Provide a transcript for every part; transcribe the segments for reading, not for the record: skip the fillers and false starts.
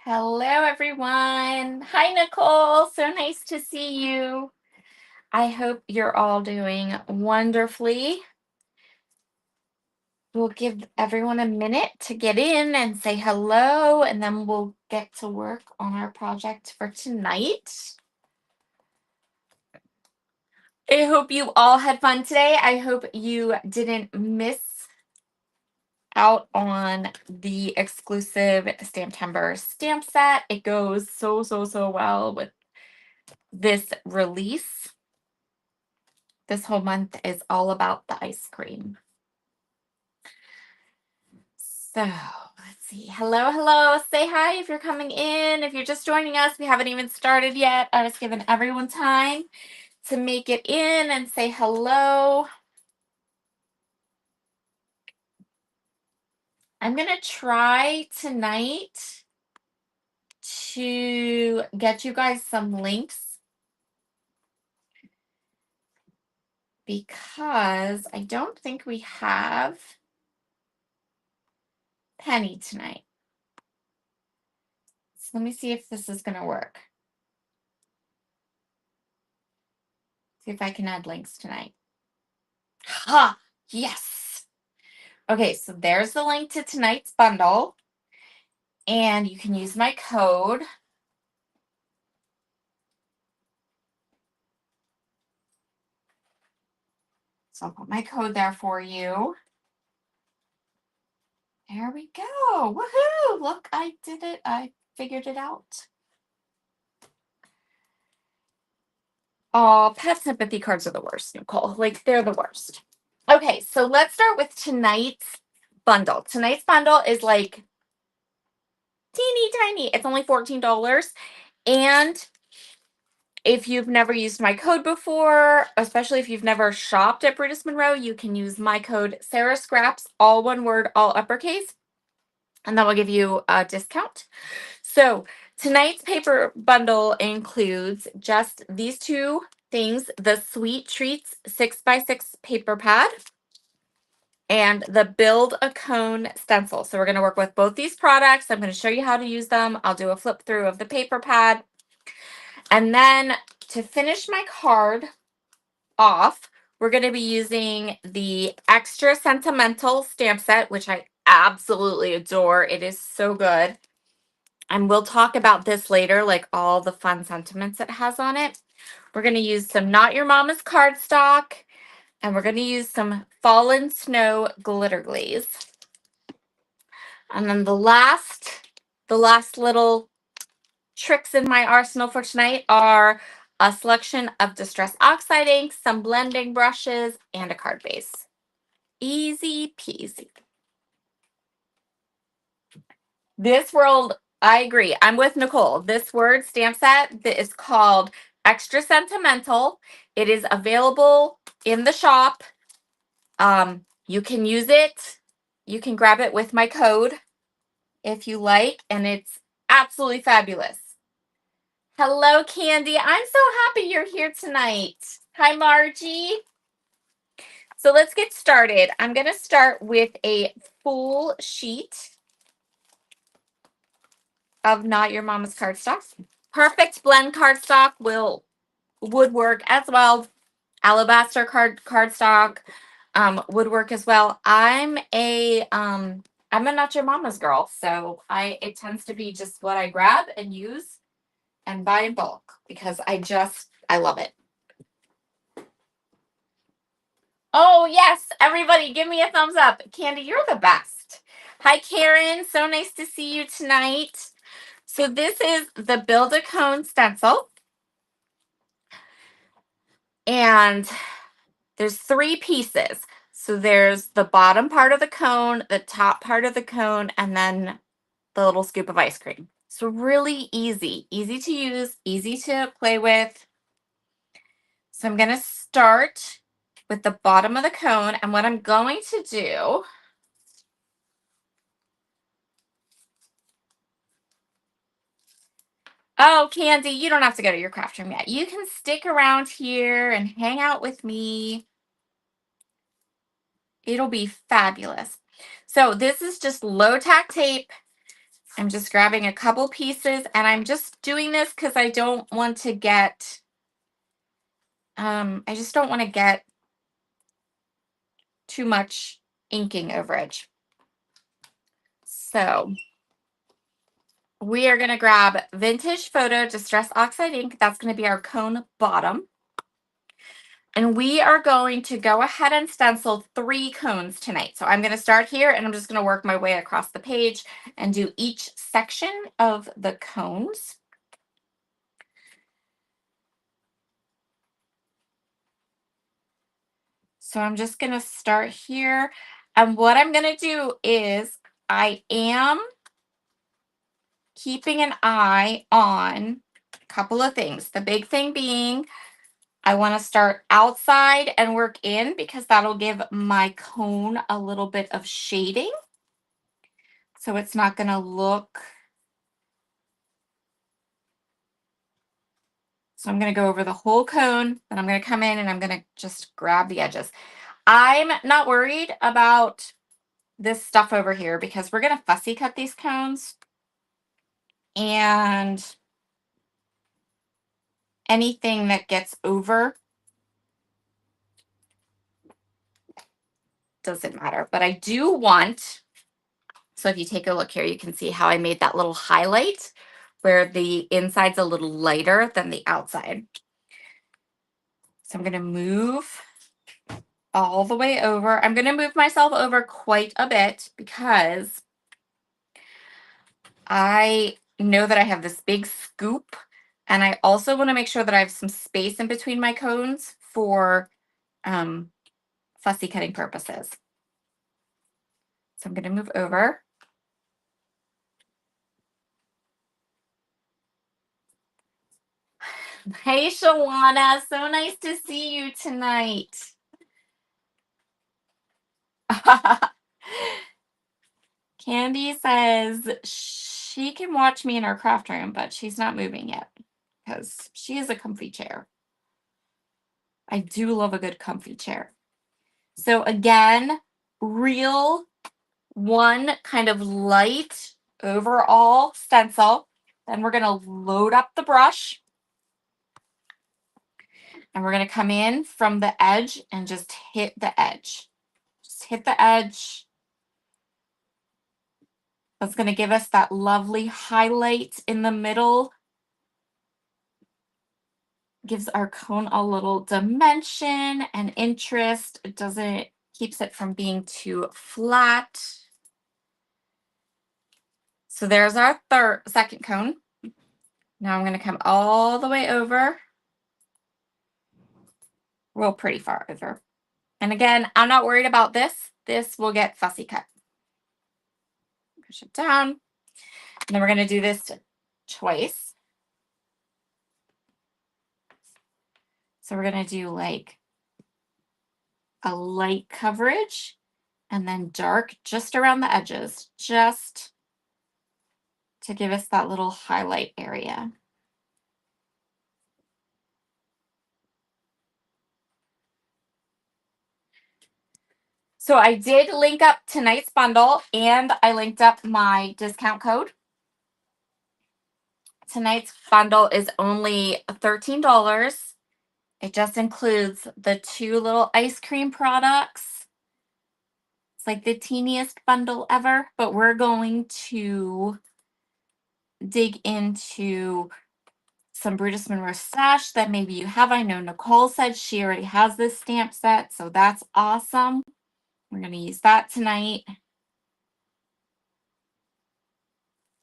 Hello, everyone. Hi, Nicole. So nice to see you. I hope you're all doing wonderfully. We'll give everyone a minute to get in and say hello, and then we'll get to work on our project for tonight. I hope you all had fun today. I hope you didn't miss out on the exclusive Stamptember stamp set. It goes so well with this release. This whole month is all about the ice cream. So let's see. Hello. Say hi if you're coming in. If you're just joining us, we haven't even started yet. I was giving everyone time to make it in and say hello. I'm going to try tonight to get you guys some links because I don't think we have Penny tonight. So let me see if this is going to work. See if I can add links tonight. Ha! Yes! Okay, so there's the link to tonight's bundle. And you can use my code. So I'll put my code there for you. There we go. Woohoo! Look, I did it. I figured it out. Oh, pet sympathy cards are the worst, Nicole. Like, they're the worst. Okay, so let's start with tonight's bundle. Tonight's bundle is like teeny tiny. It's only $14. And if you've never used my code before, especially if you've never shopped at Brutus Monroe, you can use my code Sara Scraps, all one word, all uppercase, and that will give you a discount. So tonight's paper bundle includes just these two things: the Sweet Treats 6x6 paper pad and the Build a Cone stencil. So we're going to work with both these products. I'm going to show you how to use them. I'll do a flip through of the paper pad. And then to finish my card off, we're going to be using the Extra Sentimental stamp set, which I absolutely adore. It is so good. And we'll talk about this later, like all the fun sentiments it has on it. We're going to use some Not Your Mama's cardstock, and we're going to use some Fallen Snow glitter glaze. And then the last little tricks in my arsenal for tonight are a selection of Distress Oxide inks, some blending brushes, and a card base. Easy peasy. This world, I agree. I'm with Nicole. This word stamp set that is called Extra Sentimental. It is available in the shop. You can use it. You can grab it with my code if you like, and it's absolutely fabulous. Hello, Candy. I'm so happy you're here tonight. Hi, Margie. So let's get started. I'm going to start with a full sheet of Not Your Mama's cardstock. Perfect blend cardstock would work as well. Alabaster cardstock would work as well. I'm a Not Your Mama's girl, so it tends to be just what I grab and use and buy in bulk because I love it. Oh, yes, everybody give me a thumbs up. Candy, you're the best. Hi, Karen. So nice to see you tonight. So this is the Build a Cone stencil. And there's 3 pieces. So there's the bottom part of the cone, the top part of the cone, and then the little scoop of ice cream. So really easy to use, easy to play with. So I'm going to start with the bottom of the cone. And what I'm going to do Oh, Candy, you don't have to go to your craft room yet. You can stick around here and hang out with me. It'll be fabulous. So this is just low tack tape I'm just grabbing a couple pieces, and I'm just doing this because I don't want to get, I just don't want to get too much inking overage. So we are going to grab Vintage Photo Distress Oxide ink. That's going to be our cone bottom. And we are going to go ahead and stencil 3 cones tonight. So I'm going to start here, and I'm just going to work my way across the page and do each section of the cones. So I'm just going to start here. And what I'm going to do is I am keeping an eye on a couple of things. The big thing being I want to start outside and work in because that'll give my cone a little bit of shading. So it's not going to look. So I'm going to go over the whole cone, then I'm going to come in and I'm going to just grab the edges. I'm not worried about this stuff over here because we're going to fussy cut these cones. And anything that gets over doesn't matter. But I do want, so if you take a look here, you can see how I made that little highlight where the inside's a little lighter than the outside. So I'm going to move all the way over. I'm going to move myself over quite a bit because I know that I have this big scoop, and I also want to make sure that I have some space in between my cones for fussy cutting purposes. So I'm going to move over. Hey, Shawana, so nice to see you tonight. Candy says she can watch me in our craft room, but she's not moving yet because she is a comfy chair. I do love a good comfy chair. So again, real one kind of light overall stencil. Then we're going to load up the brush. And we're going to come in from the edge and just hit the edge. Just hit the edge. That's going to give us that lovely highlight in the middle. Gives our cone a little dimension and interest. It doesn't, keeps it from being too flat. So there's our second cone. Now I'm going to come all the way over. Real pretty far over. And again, I'm not worried about this. This will get fussy cut. Push it down. And then we're going to do this twice. So we're going to do like a light coverage and then dark just around the edges, just to give us that little highlight area. So I did link up tonight's bundle, and I linked up my discount code. Tonight's bundle is only $13. It just includes the 2 little ice cream products. It's like the teeniest bundle ever, but we're going to dig into some Brutus Monroe stash that maybe you have. I know Nicole said she already has this stamp set, so that's awesome. We're going to use that tonight.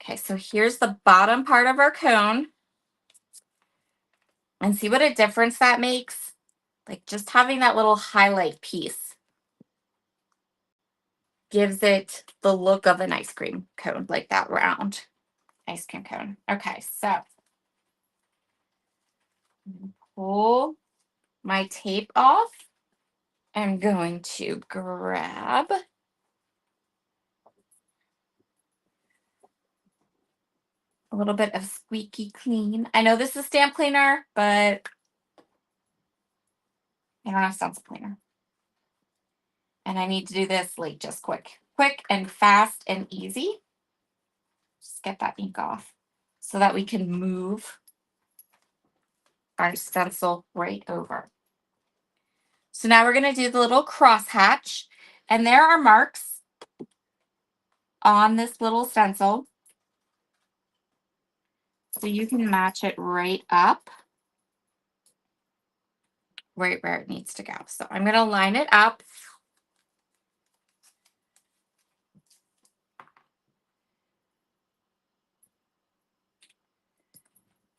Okay, so here's the bottom part of our cone. And see what a difference that makes? Like just having that little highlight piece gives it the look of an ice cream cone, like that round ice cream cone. Okay, so pull my tape off. I'm going to grab a little bit of squeaky clean. I know this is stamp cleaner, but I don't have stencil cleaner. And I need to do this like just quick and fast and easy. get that ink off so that we can move our stencil right over. So now we're going to do the little crosshatch, and there are marks on this little stencil. So you can match it right up, right where it needs to go. So I'm going to line it up.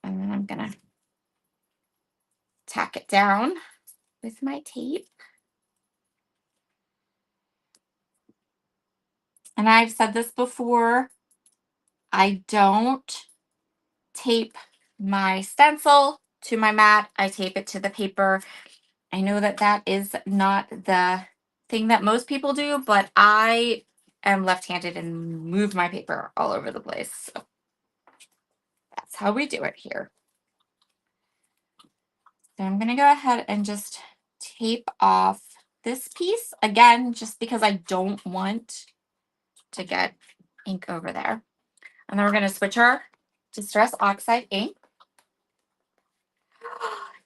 And then I'm going to tack it down with my tape. And I've said this before, I don't tape my stencil to my mat. I tape it to the paper. I know that that is not the thing that most people do, but I am left-handed and move my paper all over the place. So that's how we do it here. So I'm going to go ahead and just tape off this piece again, just because I don't want to get ink over there. And then we're going to switch our Distress Oxide ink.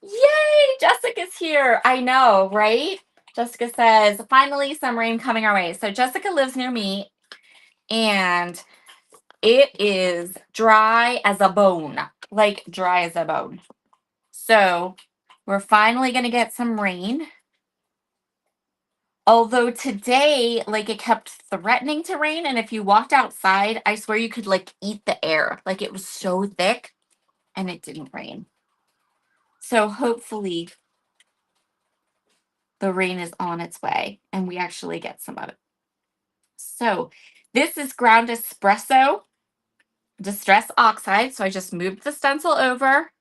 Yay! Jessica's here. I know, right? Jessica says, finally some rain coming our way. So Jessica lives near me, and it is dry as a bone, like dry as a bone. So we're finally going to get some rain. Although today, like, it kept threatening to rain, and if you walked outside, I swear you could like eat the air. Like, it was so thick, and it didn't rain. So hopefully the rain is on its way and we actually get some of it. So this is ground espresso Distress Oxide. So I just moved the stencil over,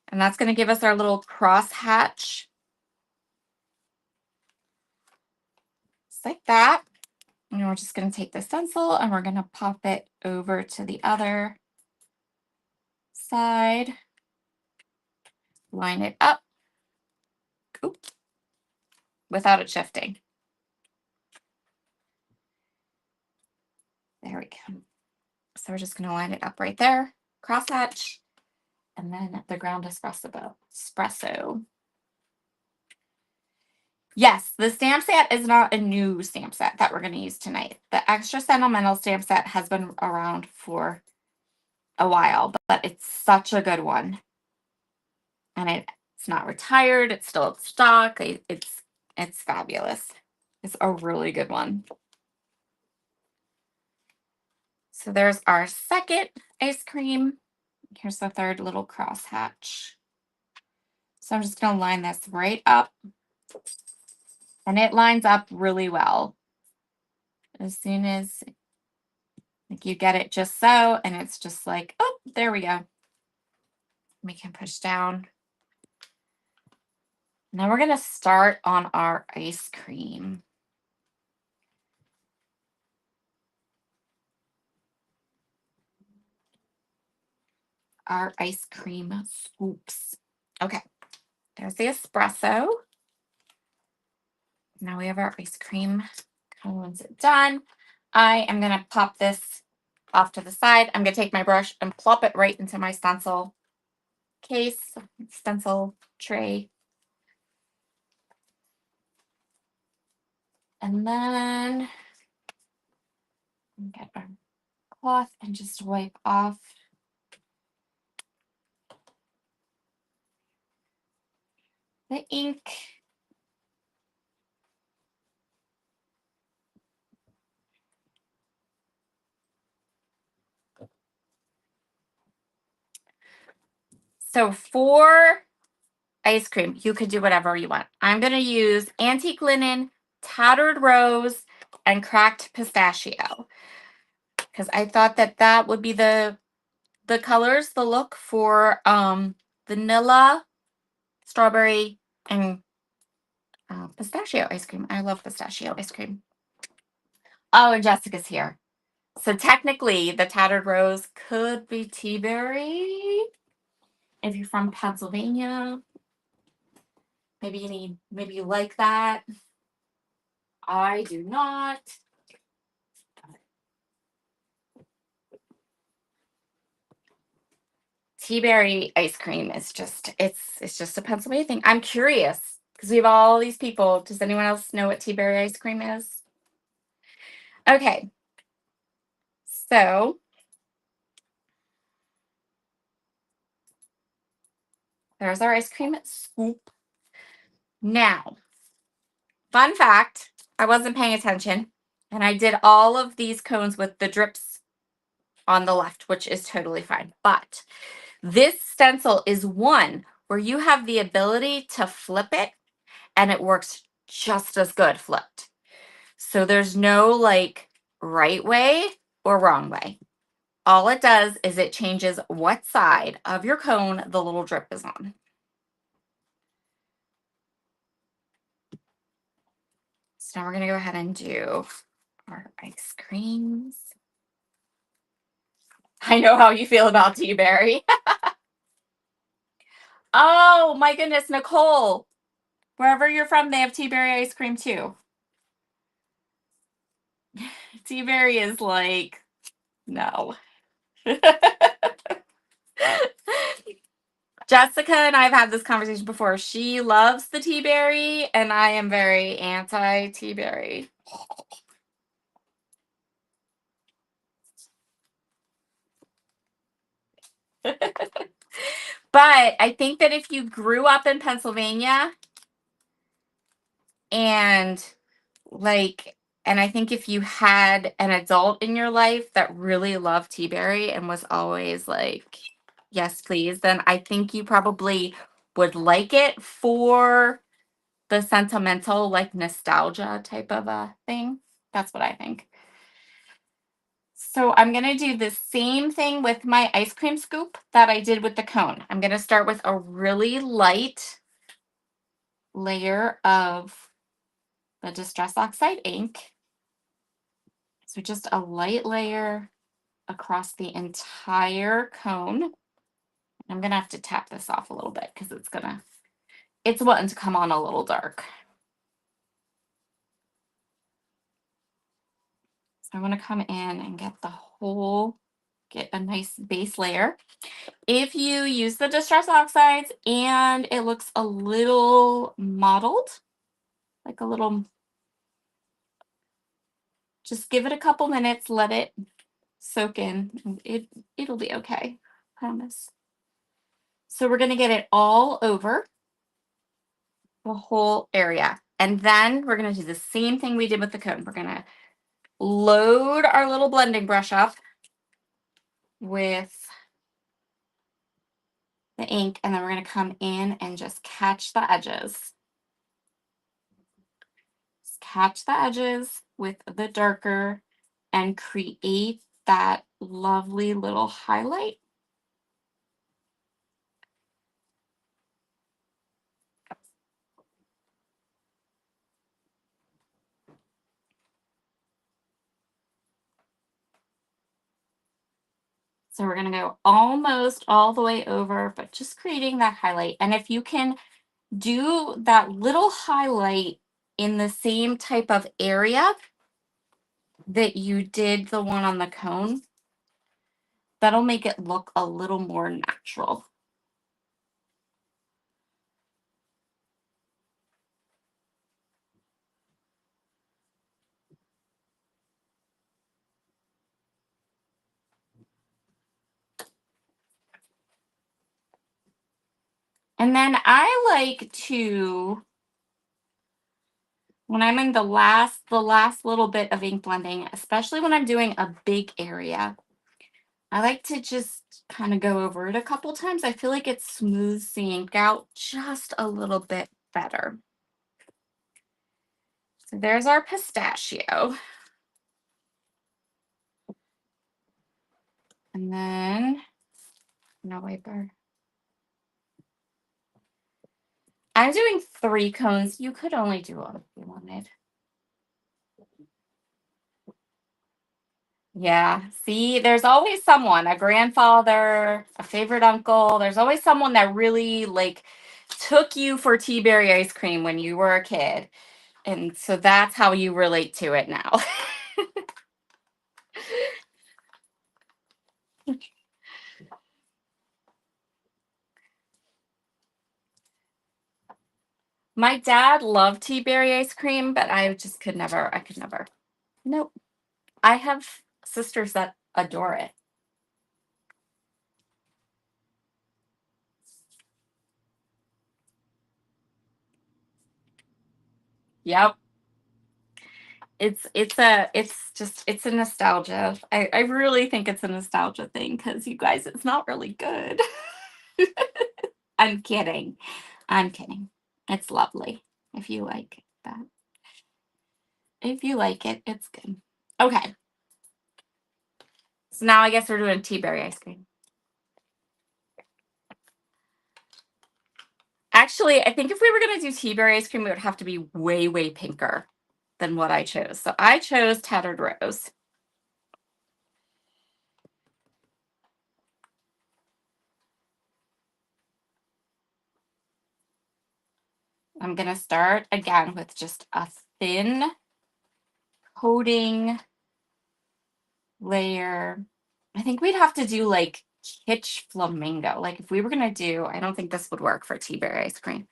and that's going to give us our little crosshatch. Just like that. And we're just going to take the stencil and we're going to pop it over to the other side. Line it up. Oops. Without it shifting. There we go. So we're just going to line it up right there. Crosshatch. And then the ground espresso. Yes, the stamp set is not a new stamp set that we're going to use tonight. The extra sentimental stamp set has been around for a while, but it's such a good one. And it's not retired. It's still in stock. It's fabulous. It's a really good one. So there's our second ice cream. Here's the third little crosshatch. So I'm just going to line this right up. And it lines up really well. As soon as like you get it just so, and it's just like, oh, there we go. We can push down. Now we're going to start on our ice cream. Our ice cream scoops. Okay, there's the espresso. Now we have our ice cream cones done. I am going to pop this off to the side. I'm going to take my brush and plop it right into my stencil case, stencil tray. And then get our cloth and just wipe off the ink. So for ice cream, you could do whatever you want. I'm going to use antique linen, tattered rose, and cracked pistachio, because I thought that that would be the colors, the look for vanilla, strawberry, and pistachio ice cream. I love pistachio ice cream. Oh, and Jessica's here. So technically, the tattered rose could be tea berry. If you're from Pennsylvania, maybe you like that. I do not. tea berry ice cream is just it's just a Pennsylvania thing. I'm curious because we have all these people. Does anyone else know what tea berry ice cream is? Okay, so there's our ice cream scoop. Now, fun fact, I wasn't paying attention and I did all of these cones with the drips on the left, which is totally fine. But this stencil is one where you have the ability to flip it and it works just as good flipped. So there's no like right way or wrong way. All it does is it changes what side of your cone the little drip is on. So now we're going to go ahead and do our ice creams. I know how you feel about tea berry. Oh my goodness, Nicole. Wherever you're from, they have tea berry ice cream too. Tea berry is like, no. Jessica and I have had this conversation before. She loves the tea berry, and I am very anti tea berry. But I think that if you grew up in Pennsylvania and and I think if you had an adult in your life that really loved tea berry and was always like, yes, please, then I think you probably would like it for the sentimental, like nostalgia type of a thing. That's what I think. So I'm going to do the same thing with my ice cream scoop that I did with the cone. I'm going to start with a really light layer of the Distress Oxide ink. So just a light layer across the entire cone. I'm going to have to tap this off a little bit because it's wanting to come on a little dark. So I want to come in and get a nice base layer. If you use the Distress Oxides and it looks a little mottled, like a little, just give it a couple minutes, let it soak in. It'll be okay, I promise. So we're going to get it all over the whole area. And then we're going to do the same thing we did with the cone. We're going to load our little blending brush up with the ink, and then we're going to come in and just catch the edges. Just catch the edges with the darker and create that lovely little highlight. So we're going to go almost all the way over, but just creating that highlight. And if you can do that little highlight in the same type of area that you did the one on the cone, that'll make it look a little more natural. And then I like to, when I'm in the last little bit of ink blending, especially when I'm doing a big area, I like to just kind of go over it a couple times. I feel like it smooths the ink out just a little bit better. So there's our pistachio. And then, no wiper. I'm doing 3 cones. You could only do one if you wanted. Yeah. See, there's always someone, a grandfather, a favorite uncle. There's always someone that really like took you for tea berry ice cream when you were a kid. And so that's how you relate to it now. My dad loved tea berry ice cream, but I just could never. I could never. Nope. I have sisters that adore it. Yep. It's a nostalgia. I really think it's a nostalgia thing because you guys, it's not really good. I'm kidding. I'm kidding. It's lovely. If you like that. If you like it, it's good. Okay. So now I guess we're doing tea berry ice cream. Actually, I think if we were going to do tea berry ice cream, it would have to be way, way pinker than what I chose. So I chose Tattered Rose. I'm going to start again with just a thin coating layer. I think we'd have to do like kitsch flamingo. Like if we were going to do, I don't think this would work for tea berry ice cream.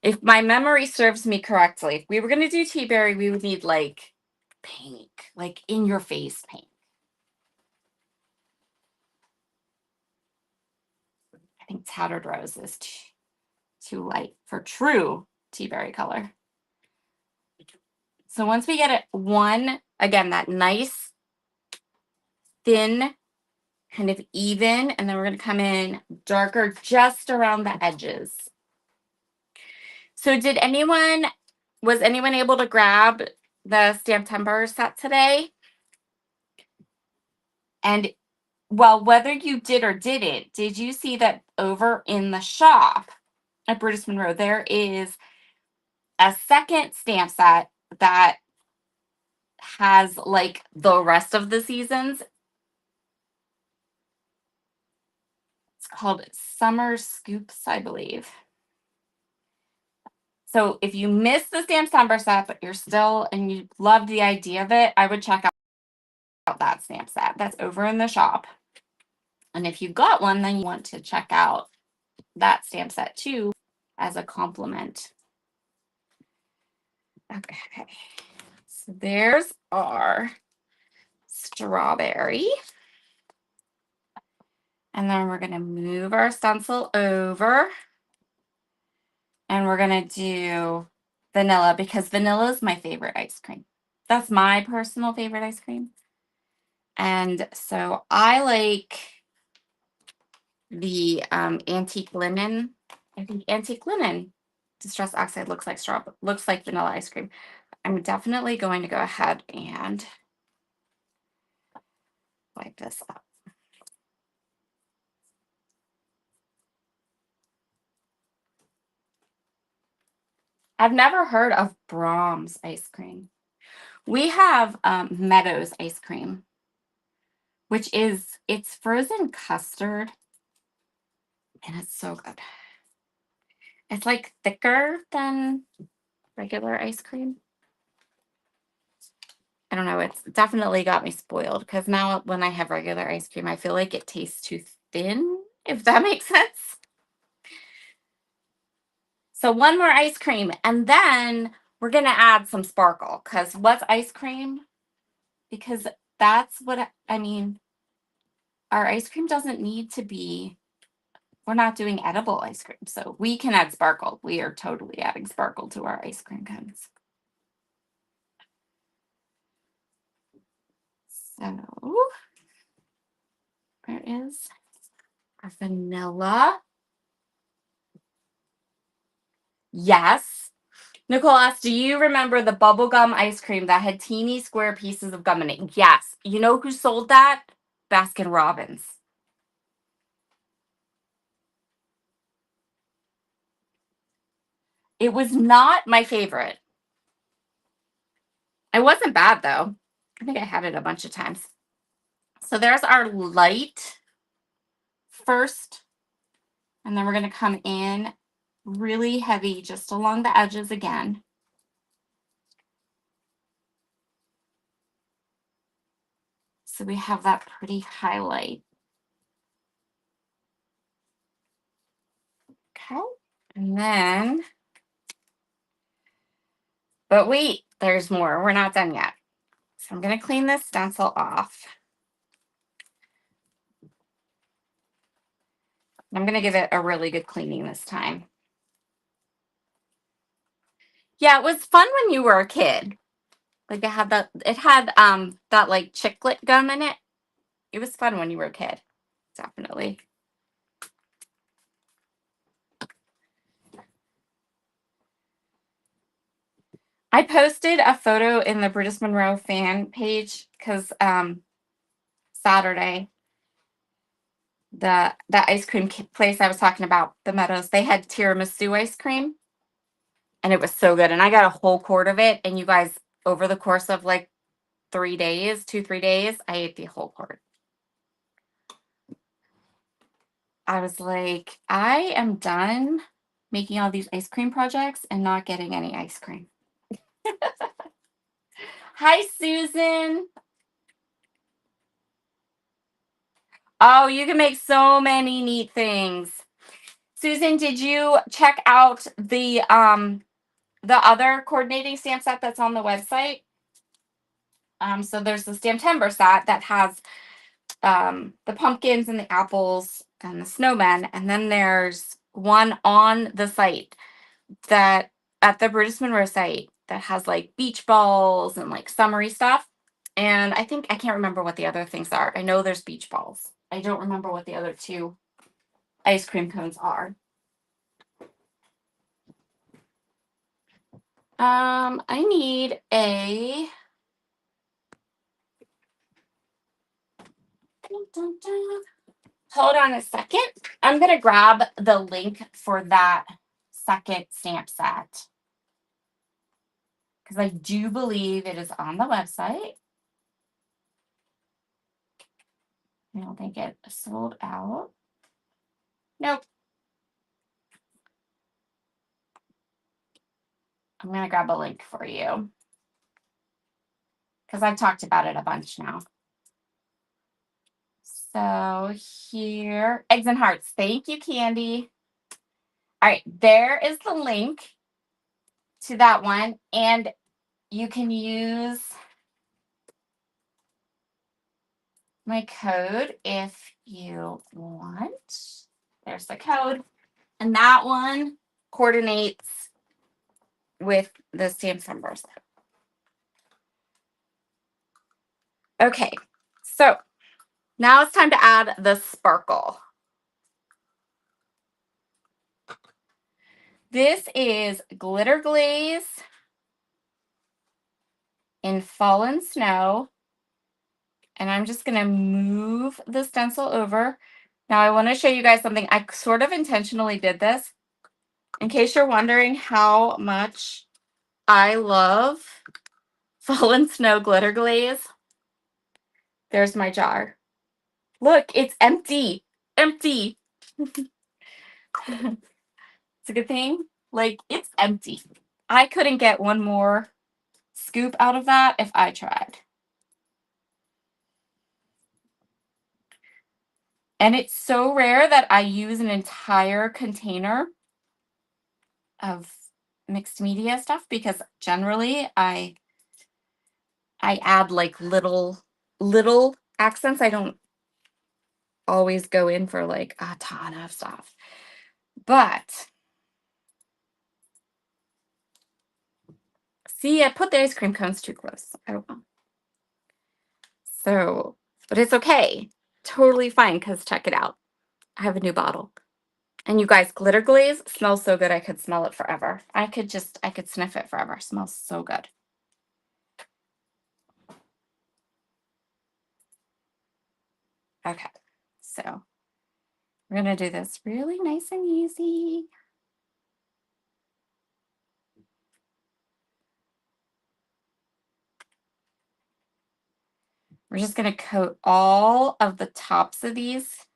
If my memory serves me correctly, if we were going to do tea berry, we would need like pink, like in your face pink. I think Tattered Rose is too light for true tea berry color. So once we get it again, that nice, thin, kind of even, and then we're going to come in darker just around the edges. So was anyone able to grab the Stamptember set today? And well, whether you did or didn't, did you see that over in the shop at Brutus Monroe, there is a second stamp set that has like the rest of the seasons. It's called Summer Scoops, I believe. So if you missed the Stamptember set, but and you love the idea of it, I would check out that stamp set. That's over in the shop. And if you got one, then you want to check out that stamp set too as a compliment. Okay. So there's our strawberry. And then we're going to move our stencil over. And we're going to do vanilla because vanilla is my favorite ice cream. That's my personal favorite ice cream. And so I like the antique linen. I think antique linen distress oxide looks like vanilla ice cream. I'm definitely going to go ahead and wipe this up. I've never heard of Brahms ice cream. We have Meadows ice cream, which it's frozen custard, and it's so good. It's like thicker than regular ice cream. I don't know. It's definitely got me spoiled because now when I have regular ice cream, I feel like it tastes too thin, if that makes sense. So one more ice cream, and then we're going to add some sparkle because what's ice cream? Because that's what I mean. Our ice cream doesn't need to be, we're not doing edible ice cream, so we can add sparkle. We are totally adding sparkle to our ice cream cones. So where is our vanilla? Yes. Nicole asked, do you remember the bubblegum ice cream that had teeny square pieces of gum in it? Yes. You know who sold that? Baskin Robbins. It was not my favorite. It wasn't bad, though. I think I had it a bunch of times. So there's our light first. And then we're going to come in really heavy just along the edges again. So we have that pretty highlight. Okay. And then But wait, there's more. We're not done yet. So I'm going to clean this stencil off. I'm going to give it a really good cleaning this time. Yeah, it was fun when you were a kid. Like it had that like chiclet gum in it. It was fun when you were a kid. Definitely. I posted a photo in the Brutus Monroe fan page because Saturday, that ice cream place I was talking about, the Meadows, they had tiramisu ice cream, and it was so good. And I got a whole quart of it. And you guys, over the course of like 3 days, 2-3 days, I ate the whole quart. I was like, I am done making all these ice cream projects and not getting any ice cream. Hi, Susan. Oh, you can make so many neat things. Susan, did you check out the other coordinating stamp set that's on the website? So there's the Stamptember set that has the pumpkins and the apples and the snowmen, and then there's one on the site that at the Brutus Monroe site that has like beach balls and like summery stuff. And I can't remember what the other things are. I know there's beach balls. I don't remember what the other two ice cream cones are. I need a hold on a second. I'm gonna grab the link for that second stamp set because I do believe it is on the website. I don't think it sold out. Nope. I'm gonna grab a link for you because I've talked about it a bunch now. So here, eggs and hearts. Thank you, Candy. All right, there is the link to that one, and you can use my code if you want. There's the code, and that one coordinates with the stamp numbers. Okay, so now it's time to add the sparkle. This is Glitter Glaze in Fallen Snow. And I'm just going to move the stencil over. Now I want to show you guys something. I sort of intentionally did this in case you're wondering how much I love Fallen Snow Glitter Glaze. There's my jar. Look, it's empty. Empty. It's a good thing. Like, it's empty. I couldn't get one more scoop out of that if I tried. And it's so rare that I use an entire container of mixed media stuff because generally I add like little accents. I don't always go in for like a ton of stuff. But see, I put the ice cream cones too close. I don't know. So, but it's okay. Totally fine because check it out. I have a new bottle. And you guys, Glitter Glaze smells so good I could smell it forever. I could sniff it forever. It smells so good. Okay, so we're going to do this really nice and easy. We're just going to coat all of the tops of these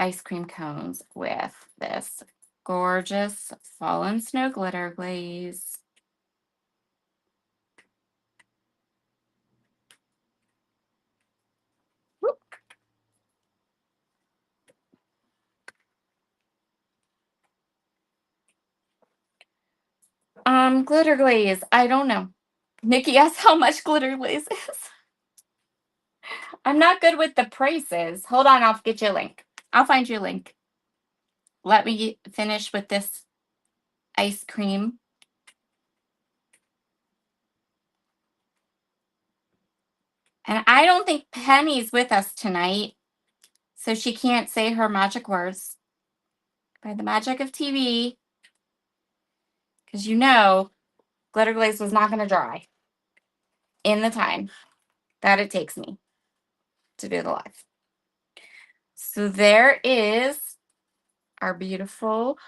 ice cream cones with this gorgeous Fallen Snow Glitter Glaze. Whoop. Glitter glaze. I don't know. Nikki asked how much glitter glaze is. I'm not good with the prices. Hold on, I'll get you a link. I'll find you a link. Let me finish with this ice cream. And I don't think Penny's with us tonight, so she can't say her magic words. By the magic of TV, because you know glitter glaze was not going to dry in the time that it takes me to do the live. So there is our beautiful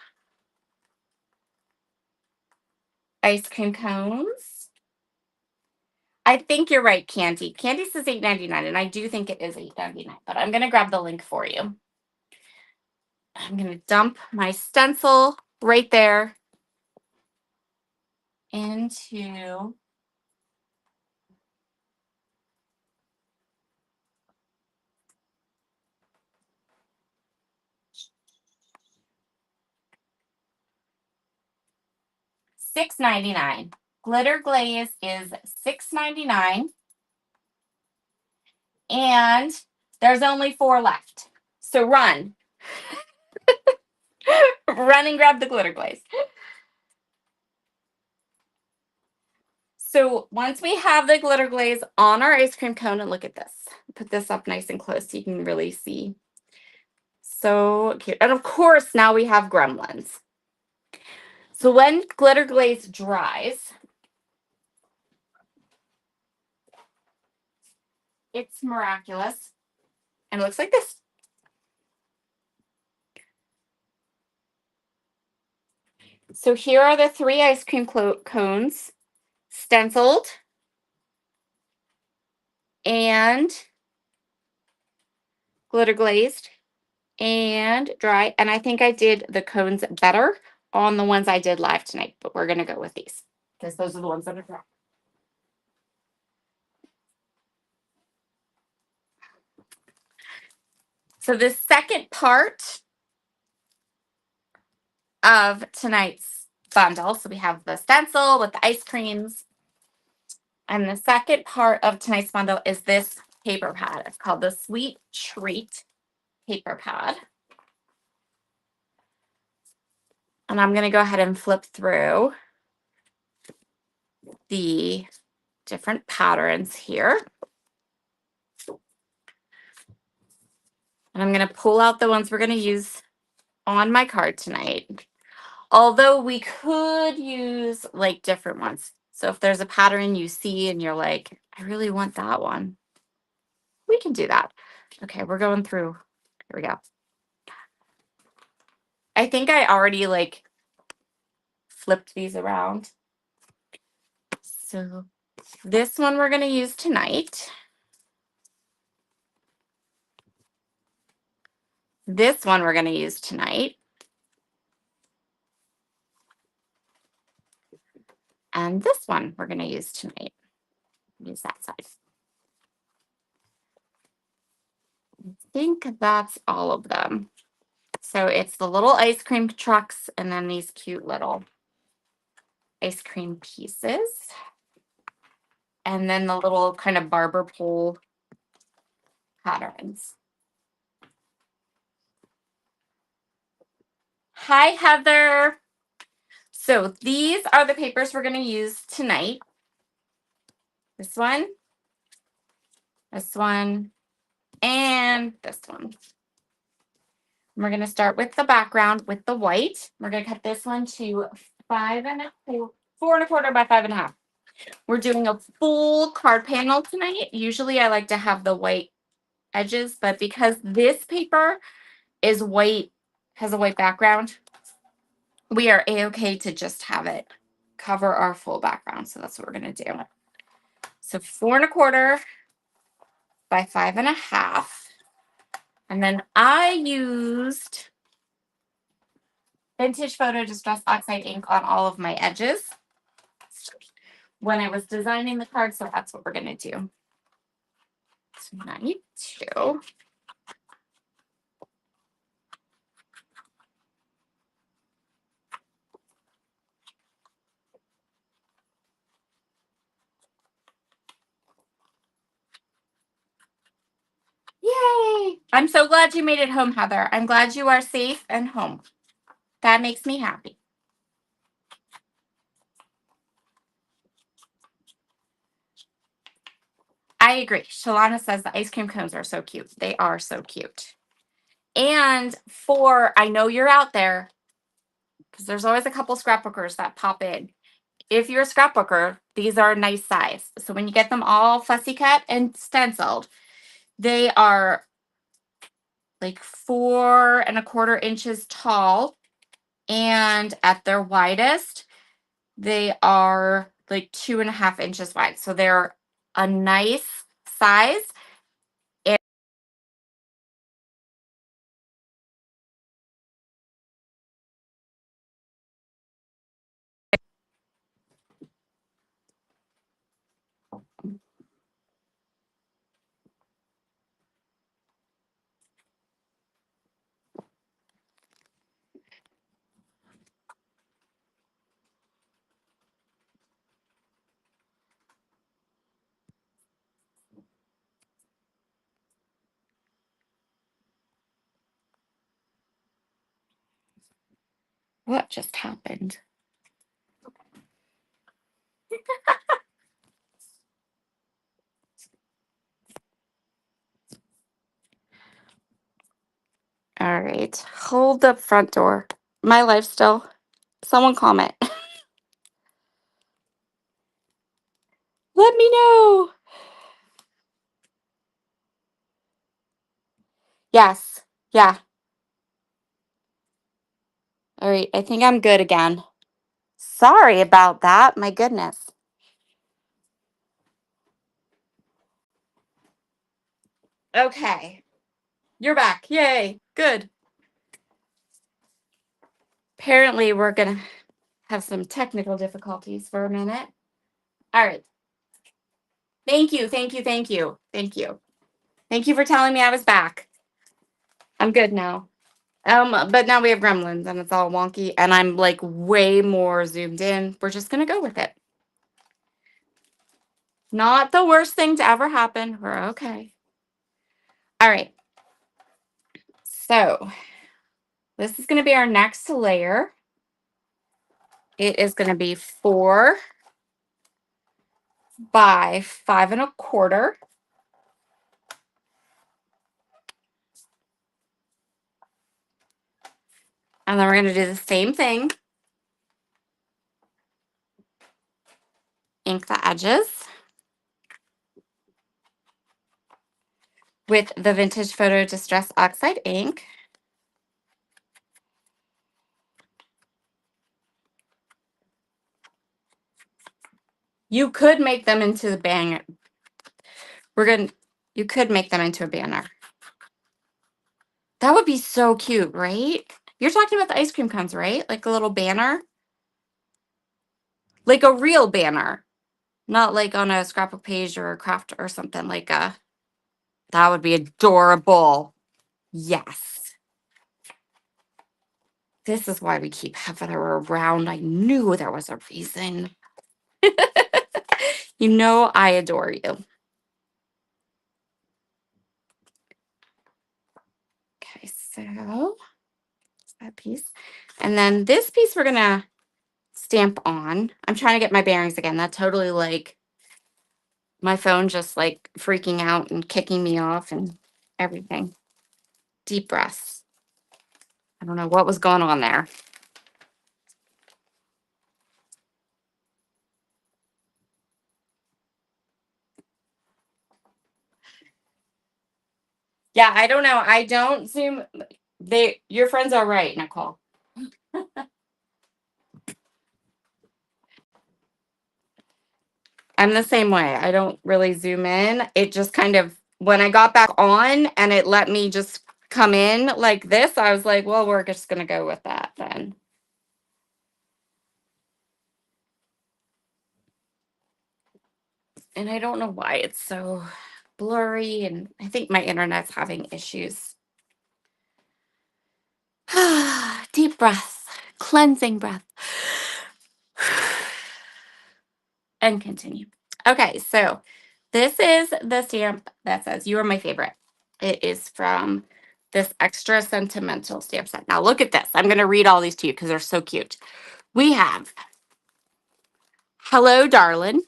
ice cream cones. I think you're right, Candy. Candy says $8.99, and I do think it is $8.99, but I'm going to grab the link for you. I'm going to dump my stencil right there into $6.99. Glitter glaze is $6.99. And there's only 4 left. So run. Run and grab the glitter glaze. So once we have the glitter glaze on our ice cream cone, and look at this. Put this up nice and close so you can really see. So cute. And of course, now we have gremlins. So when glitter glaze dries, it's miraculous. And it looks like this. So here are the 3 ice cream cones, stenciled and glitter glazed and dry. And I think I did the cones better on the ones I did live tonight, but we're going to go with these because those are the ones that are dry. So the second part of tonight's bundle, so we have the stencil with the ice creams, and the second part of tonight's bundle is this paper pad. It's called the Sweet Treat paper pad. And I'm going to go ahead and flip through the different patterns here. And I'm going to pull out the ones we're going to use on my card tonight. Although we could use like different ones. So if there's a pattern you see and you're like, I really want that one, we can do that. Okay, we're going through. Here we go. I think I already like flipped these around. So this one we're going to use tonight. This one we're going to use tonight. And this one we're going to use tonight. Use that side. I think that's all of them. So it's the little ice cream trucks and then these cute little ice cream pieces. And then the little kind of barber pole patterns. Hi, Heather. So these are the papers we're going to use tonight. This one, and this one. We're going to start with the background with the white. We're going to cut this one to 4 1/4 by 5 1/2. We're doing a full card panel tonight. Usually I like to have the white edges, but because this paper is white, has a white background, we are a-okay to just have it cover our full background. So that's what we're going to do. So 4 1/4 by 5 1/2. And then I used Vintage Photo Distress Oxide ink on all of my edges when I was designing the card. So that's what we're going to do tonight too. I'm so glad you made it home, Heather. I'm glad you are safe and home. That makes me happy. I agree. Shalana says the ice cream cones are so cute. They are so cute. And I know you're out there, because there's always a couple scrapbookers that pop in. If you're a scrapbooker, these are a nice size. So when you get them all fussy cut and stenciled, they are like 4.25 inches tall. And at their widest, they are like 2.5 inches wide. So they're a nice size. And what just happened? All right. Hold the front door. My life still. Someone comment. Let me know. Yes. Yeah. All right. I think I'm good again. Sorry about that. My goodness. Okay. You're back. Yay. Good. Apparently, we're going to have some technical difficulties for a minute. All right. Thank you. Thank you. Thank you. Thank you. Thank you for telling me I was back. I'm good now. But now we have gremlins and it's all wonky and I'm like way more zoomed in. We're just gonna go with it. Not the worst thing to ever happen. We're okay. All right. So this is gonna be our next layer. It is gonna be 4 by 5.25. And then we're gonna do the same thing. Ink the edges with the Vintage Photo Distress Oxide ink. You could make them into the banner. You could make them into a banner. That would be so cute, right? You're talking about the ice cream cones, right? Like a little banner? Like a real banner. Not like on a scrapbook page or a craft or something like a. That would be adorable. Yes. This is why we keep Heather around. I knew there was a reason. You know I adore you. Okay, so that piece. And then this piece we're going to stamp on. I'm trying to get my bearings again. That totally like my phone just like freaking out and kicking me off and everything. Deep breaths. I don't know what was going on there. Yeah, I don't know. I don't zoom. Your friends are right, Nicole. I'm the same way. I don't really zoom in. It just kind of, when I got back on and it let me just come in like this, I was like, well, we're just going to go with that then. And I don't know why it's so blurry. And I think my internet's having issues. Deep breath, cleansing breath. And continue. Okay, so this is the stamp that says, "You are my favorite." It is from this extra sentimental stamp set. Now look at this. I'm going to read all these to you because they're so cute. We have Hello, darling.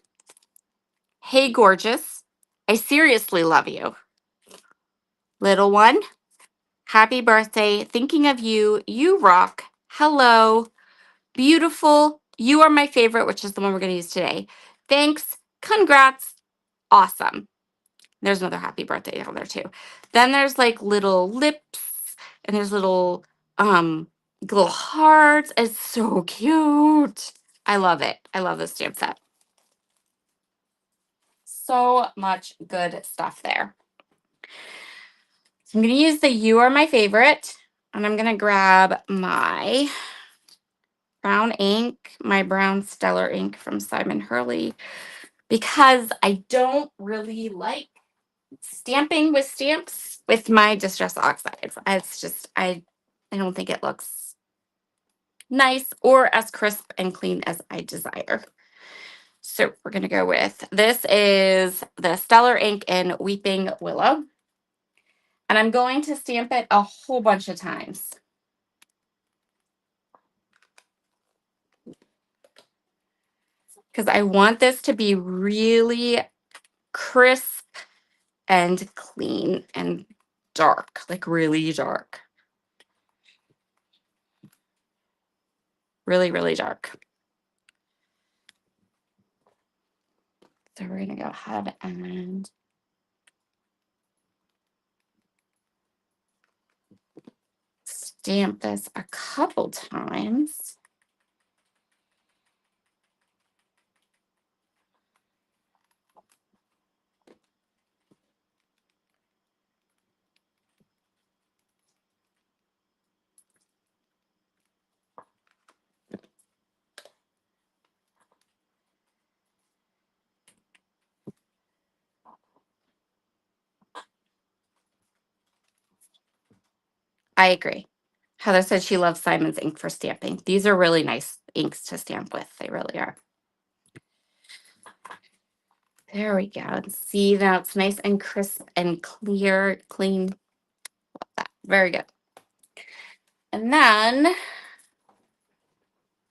Hey, gorgeous. I seriously love you. Little one. Happy birthday. Thinking of you. You rock. Hello. Beautiful. You are my favorite, which is the one we're going to use today. Thanks. Congrats. Awesome. There's another happy birthday down there too. Then there's like little lips and there's little hearts. It's so cute. I love it. I love this stamp set. So much good stuff there. So I'm going to use the You Are My Favorite, and I'm going to grab my brown ink, my brown Stellar ink from Simon Hurley, because I don't really like stamping with stamps with my Distress Oxides. It's just, I don't think it looks nice or as crisp and clean as I desire. So we're going to go with, this is the Stellar ink in Weeping Willow. And I'm going to stamp it a whole bunch of times. Because I want this to be really crisp and clean and dark, like really dark. Really, really dark. So we're going to go ahead and stamp this a couple times. I agree. Heather said she loves Simon's ink for stamping. These are really nice inks to stamp with. They really are. There we go. And see, now it's nice and crisp and clear, clean. Love that. Very good. And then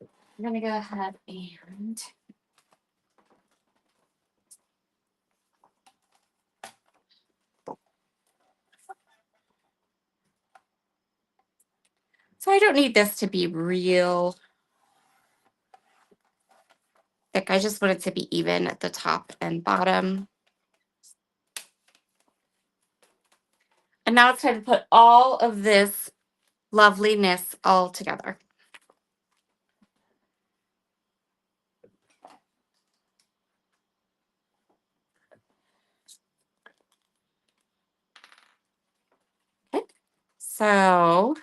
I'm going to go ahead and so I don't need this to be real thick. I just want it to be even at the top and bottom. And now it's time to put all of this loveliness all together. Okay. So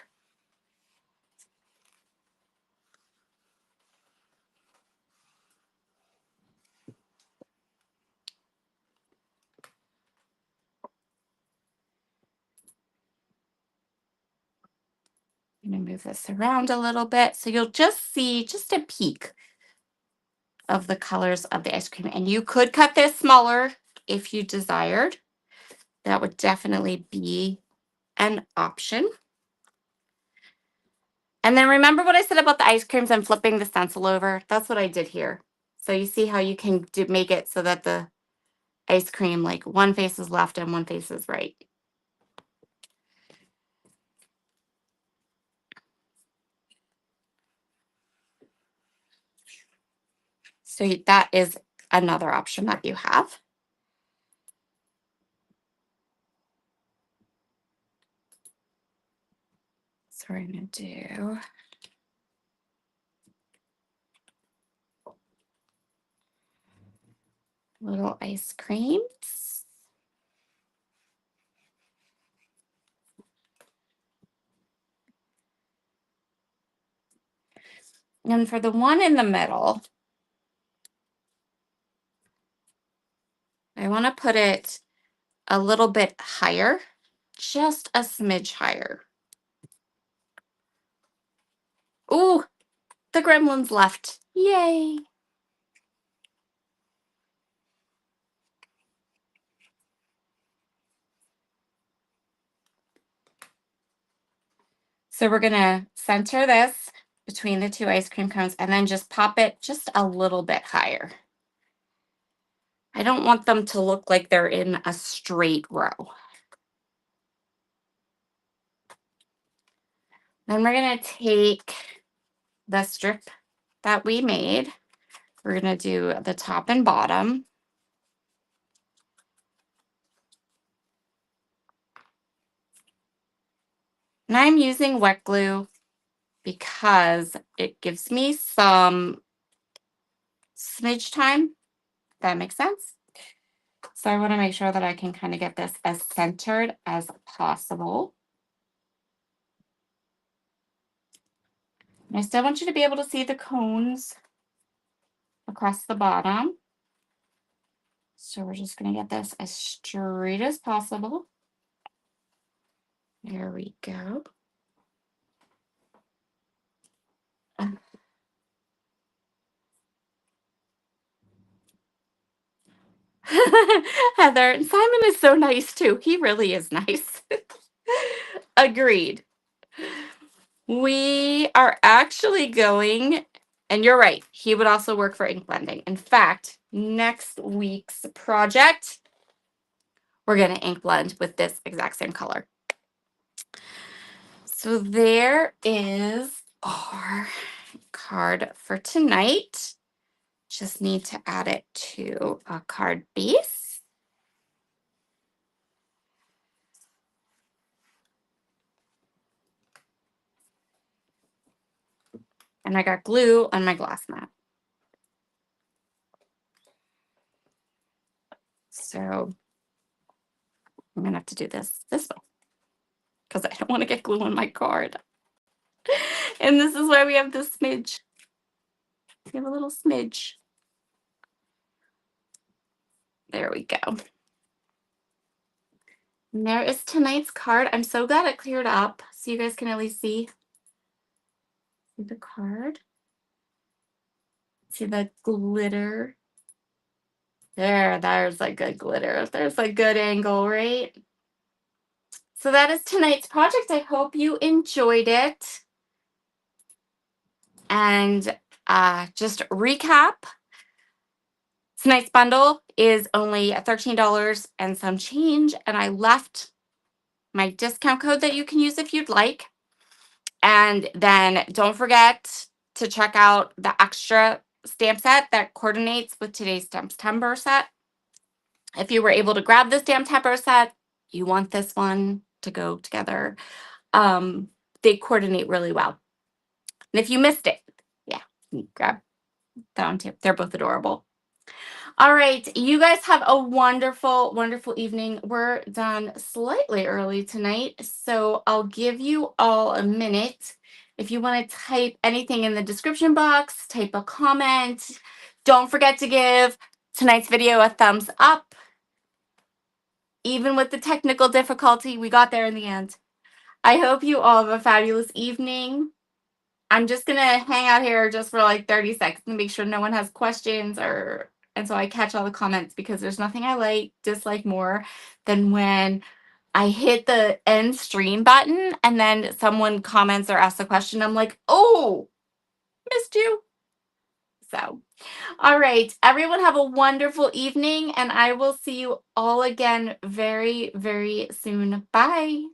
I'm going to move this around a little bit. So you'll just see just a peek of the colors of the ice cream. And you could cut this smaller if you desired. That would definitely be an option. And then remember what I said about the ice creams and flipping the stencil over? That's what I did here. So you see how you can make it so that the ice cream, like one face is left and one face is right. So that is another option that you have. So we're going to do little ice creams. And for the one in the middle, I want to put it a little bit higher, just a smidge higher. Ooh, the gremlins left. Yay. So we're gonna center this between the two ice cream cones and then just pop it just a little bit higher. I don't want them to look like they're in a straight row. Then we're gonna take the strip that we made. We're gonna do the top and bottom. And I'm using wet glue because it gives me some smidge time. That makes sense. So I want to make sure that I can kind of get this as centered as possible. And I still want you to be able to see the cones across the bottom. So we're just going to get this as straight as possible. There we go. Heather, Simon is so nice too. He really is nice. Agreed. We are actually going, and you're right, he would also work for ink blending. In fact, next week's project, we're going to ink blend with this exact same color. So there is our card for tonight. Just need to add it to a card base. And I got glue on my glass mat. So I'm going to have to do this way because I don't want to get glue on my card. And this is why we have this smidge. We have a little smidge. There we go. And there is tonight's card. I'm so glad it cleared up so you guys can at least see the card. See the glitter. There's a good glitter. There's a good angle, right? So that is tonight's project. I hope you enjoyed it. And just recap, tonight's bundle is only $13 and some change. And I left my discount code that you can use if you'd like. And then don't forget to check out the extra stamp set that coordinates with today's Stamp-Timber set. If you were able to grab the Stamp-Timber set, you want this one to go together. They coordinate really well. And if you missed it, yeah, grab that one too. They're both adorable. All right, you guys have a wonderful, wonderful evening. We're done slightly early tonight, so I'll give you all a minute. If you want to type anything in the description box, type a comment. Don't forget to give tonight's video a thumbs up. Even with the technical difficulty, we got there in the end. I hope you all have a fabulous evening. I'm just going to hang out here just for like 30 seconds and make sure no one has questions and so I catch all the comments because there's nothing I dislike more than when I hit the end stream button and then someone comments or asks a question. I'm like, oh, missed you. So, all right, everyone have a wonderful evening and I will see you all again very, very soon. Bye.